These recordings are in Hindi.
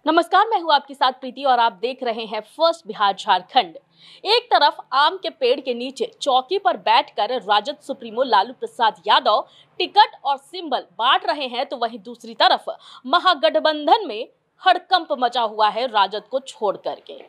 नमस्कार, मैं हूं आपके साथ प्रीति और आप देख रहे हैं फर्स्ट बिहार झारखंड। एक तरफ आम के पेड़ के नीचे चौकी पर बैठकर राजद सुप्रीमो लालू प्रसाद यादव टिकट और सिंबल बांट रहे हैं, तो वहीं दूसरी तरफ महागठबंधन में हड़कंप मचा हुआ है राजद को छोड़ करके।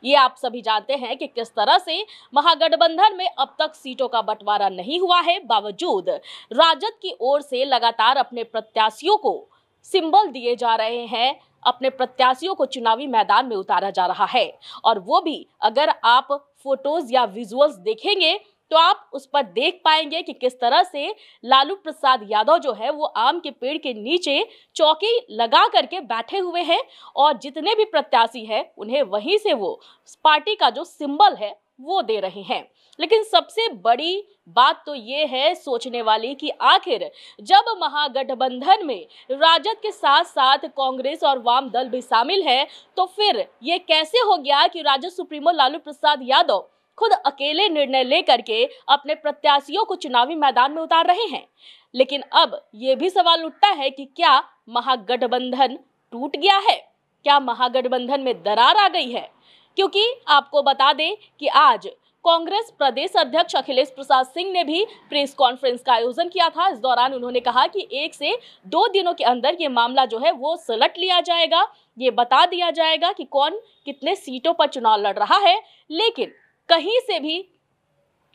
ये आप सभी जानते हैं कि किस तरह से महागठबंधन में अब तक सीटों का बंटवारा नहीं हुआ है, बावजूद राजद की ओर से लगातार अपने प्रत्याशियों को सिंबल दिए जा रहे हैं, अपने प्रत्याशियों को चुनावी मैदान में उतारा जा रहा है। और वो भी अगर आप फोटोज या विजुअल्स देखेंगे तो आप उस पर देख पाएंगे कि किस तरह से लालू प्रसाद यादव जो है वो आम के पेड़ के नीचे चौकी लगा करके बैठे हुए हैं और जितने भी प्रत्याशी हैं उन्हें वहीं से वो पार्टी का जो सिंबल है वो दे रहे हैं। लेकिन सबसे बड़ी बात तो ये है सोचने वाली कि आखिर जब महागठबंधन में राजद के साथ साथ कांग्रेस और वाम दल भी शामिल है, तो फिर ये कैसे हो गया कि राजद सुप्रीमो लालू प्रसाद यादव खुद अकेले निर्णय लेकर के अपने प्रत्याशियों को चुनावी मैदान में उतार रहे हैं। लेकिन अब ये भी सवाल उठता है कि क्या महागठबंधन टूट गया है, क्या महागठबंधन में दरार आ गई है? क्योंकि आपको बता दें कि आज कांग्रेस प्रदेश अध्यक्ष अखिलेश प्रसाद सिंह ने भी प्रेस कॉन्फ्रेंस का आयोजन किया था। इस दौरान उन्होंने कहा कि 1 से 2 दिनों के अंदर ये मामला जो है वो सलट लिया जाएगा, ये बता दिया जाएगा कि कौन कितने सीटों पर चुनाव लड़ रहा है। लेकिन कहीं से भी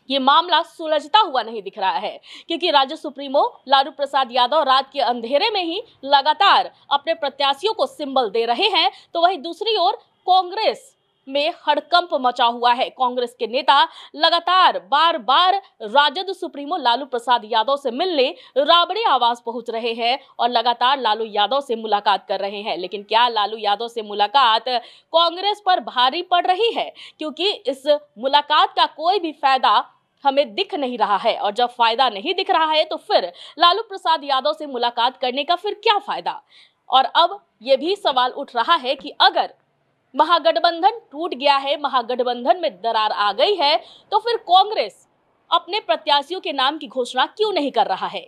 ये मामला सुलझता हुआ नहीं दिख रहा है, क्योंकि राजद सुप्रीमो लालू प्रसाद यादव रात के अंधेरे में ही लगातार अपने प्रत्याशियों को सिंबल दे रहे हैं, तो वहीं दूसरी ओर कांग्रेस में हड़कंप मचा हुआ है। कांग्रेस के नेता लगातार बार बार राजद सुप्रीमो लालू प्रसाद यादव से मिलने राबड़ी आवास पहुंच रहे हैं और लगातार लालू यादव से मुलाकात कर रहे हैं। लेकिन क्या लालू यादव से मुलाकात कांग्रेस पर भारी पड़ रही है? क्योंकि इस मुलाकात का कोई भी फायदा हमें दिख नहीं रहा है, और जब फायदा नहीं दिख रहा है तो फिर लालू प्रसाद यादव से मुलाकात करने का फिर क्या फायदा? और अब ये भी सवाल उठ रहा है कि अगर महागठबंधन टूट गया है, महागठबंधन में दरार आ गई है, तो फिर कांग्रेस अपने प्रत्याशियों के नाम की घोषणा क्यों नहीं कर रहा है?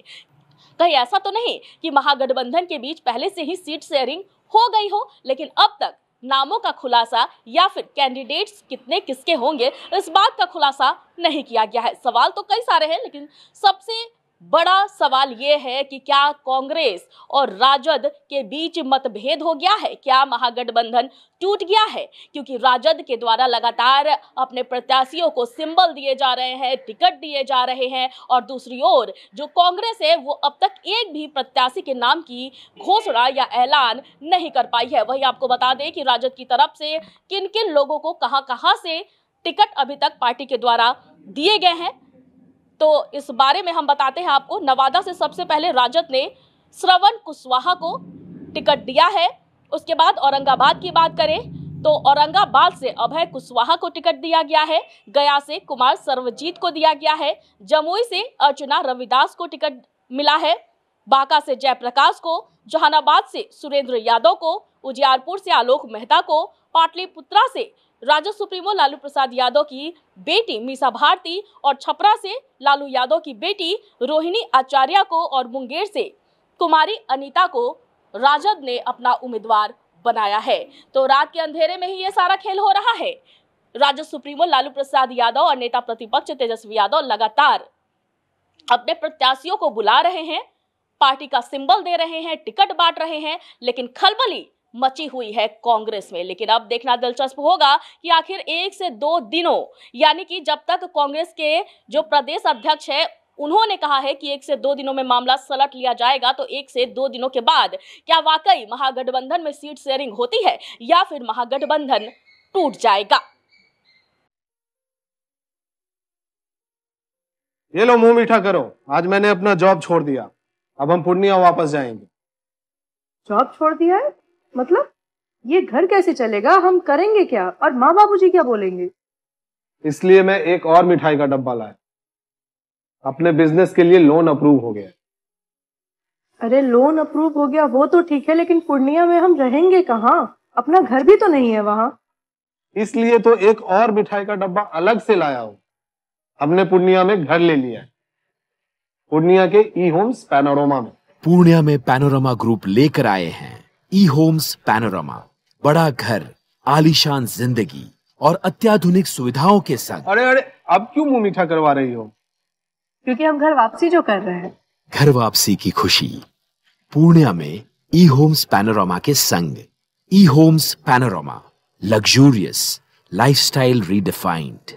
कहीं ऐसा तो नहीं कि महागठबंधन के बीच पहले से ही सीट शेयरिंग हो गई हो, लेकिन अब तक नामों का खुलासा या फिर कैंडिडेट्स कितने किसके होंगे इस बात का खुलासा नहीं किया गया है। सवाल तो कई सारे हैं, लेकिन सबसे बड़ा सवाल ये है कि क्या कांग्रेस और राजद के बीच मतभेद हो गया है? क्या महागठबंधन टूट गया है? क्योंकि राजद के द्वारा लगातार अपने प्रत्याशियों को सिंबल दिए जा रहे हैं, टिकट दिए जा रहे हैं, और दूसरी ओर जो कांग्रेस है वो अब तक एक भी प्रत्याशी के नाम की घोषणा या ऐलान नहीं कर पाई है। वही आपको बता दें कि राजद की तरफ से किन किन लोगों को कहां से टिकट अभी तक पार्टी के द्वारा दिए गए हैं, तो इस बारे में हम बताते हैं आपको। नवादा से सबसे पहले राजद ने श्रवण कुशवाहा को टिकट दिया है। उसके बाद औरंगाबाद की बात करें तो औरंगाबाद से अभय कुशवाहा को टिकट दिया गया है। गया से कुमार सर्वजीत को दिया गया है। जमुई से अर्चना रविदास को टिकट मिला है। बांका से जयप्रकाश को, जहानाबाद से सुरेंद्र यादव को, उजियारपुर से आलोक मेहता को, पाटलिपुत्रा से राजद सुप्रीमो लालू प्रसाद यादव की बेटी मीसा भारती और छपरा से लालू यादव की बेटी रोहिणी आचार्य को और मुंगेर से कुमारी अनीता को राजद ने अपना उम्मीदवार बनाया है। तो रात के अंधेरे में ही ये सारा खेल हो रहा है। राजद सुप्रीमो लालू प्रसाद यादव और नेता प्रतिपक्ष तेजस्वी यादव लगातार अपने प्रत्याशियों को बुला रहे हैं, पार्टी का सिंबल दे रहे हैं, टिकट बांट रहे हैं, लेकिन खलबली मची हुई है कांग्रेस में। लेकिन अब देखना दिलचस्प होगा कि आखिर 1 से 2 दिनों, यानी कि जब तक कांग्रेस के जो प्रदेश अध्यक्ष है उन्होंने कहा है कि 1 से 2 दिनों में मामला सलट लिया जाएगा, तो 1 से 2 दिनों के बाद क्या वाकई महागठबंधन में सीट शेयरिंग होती है या फिर महागठबंधन टूट जाएगा? ये लो मुंह मीठा करो, आज मैंने अपना जॉब छोड़ दिया, अब हम पूर्णिया वापस जाएंगे। जॉब छोड़ दिया है? मतलब ये घर कैसे चलेगा? हम करेंगे क्या? और माँ बाबूजी क्या बोलेंगे? इसलिए मैं एक और मिठाई का डब्बा लाया। अपने बिजनेस के लिए लोन अप्रूव हो गया। अरे लोन अप्रूव हो गया वो तो ठीक है, लेकिन पूर्णिया में हम रहेंगे कहाँ? अपना घर भी तो नहीं है वहाँ। इसलिए तो एक और मिठाई का डब्बा अलग से लाया हूँ। हमने पूर्णिया में घर ले लिया है, पूर्णिया के ई होम्स पैनोरमा में। पूर्णिया में पैनोरमा ग्रुप लेकर आए हैं ई होम्स पैनोरमा, बड़ा घर, आलीशान जिंदगी और अत्याधुनिक सुविधाओं के संग। अरे अरे, अब क्यों मुंह मीठा करवा रही हो? क्योंकि हम घर वापसी जो कर रहे हैं। घर वापसी की खुशी पूर्णिया में ई होम्स पैनोरामा के संग। ई Homes Panorama, luxurious lifestyle redefined.